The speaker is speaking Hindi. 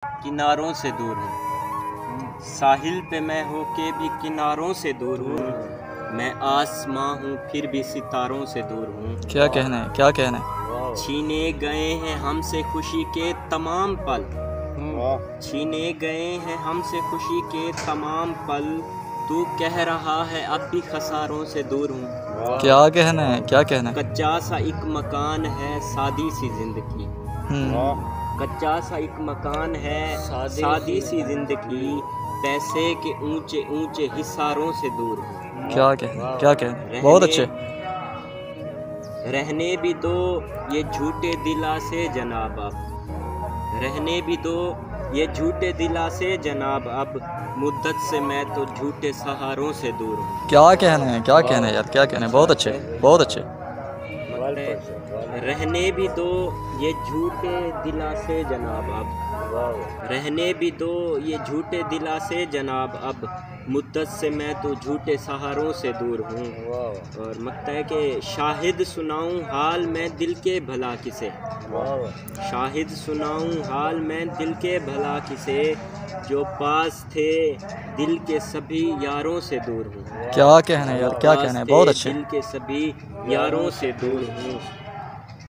किनारों से दूर हूँ, साहिल पे मैं होके भी किनारों से दूर हूँ। मैं आसमां हूँ फिर भी सितारों से दूर हूँ। क्या कहना है, क्या कहना है। छीने गए हैं हमसे खुशी के तमाम पल, छीने गए हैं हमसे खुशी के तमाम पल। तू कह रहा है अब भी खसारों से दूर हूँ। क्या कहना है, क्या कहना है। कच्चा सा एक मकान है सादी सी जिंदगी, कच्चा सा एक मकान है सादी सी जिंदगी। पैसे के ऊंचे ऊंचे हिसारों से दूर हूँ। क्या कहना, क्या कहना, बहुत अच्छे। रहने भी दो ये झूठे दिला से जनाब अब, रहने भी दो ये झूठे दिला से जनाब अब। मुद्दत से मैं तो झूठे सहारों से दूर हूँ। क्या कहना है, क्या कहना है यार, क्या कहना है, बहुत अच्छे, बहुत अच्छे। रहने भी दो ये झूठे दिला से जनाब अब, रहने भी दो ये झूठे दिला से जनाब अब। मुद्दत से मैं तो झूठे सहारों से दूर हूँ। और मकता है कि शाहिद सुनाऊँ हाल मैं दिल के भला किसे, शाहिद सुनाऊँ हाल मैं दिल के भला किसे। जो पास थे दिल के सभी यारों से दूर हूँ। क्या कहना है यार, क्या कहना है, बहुत अच्छे। दिल के सभी यारों से दूर हूँ।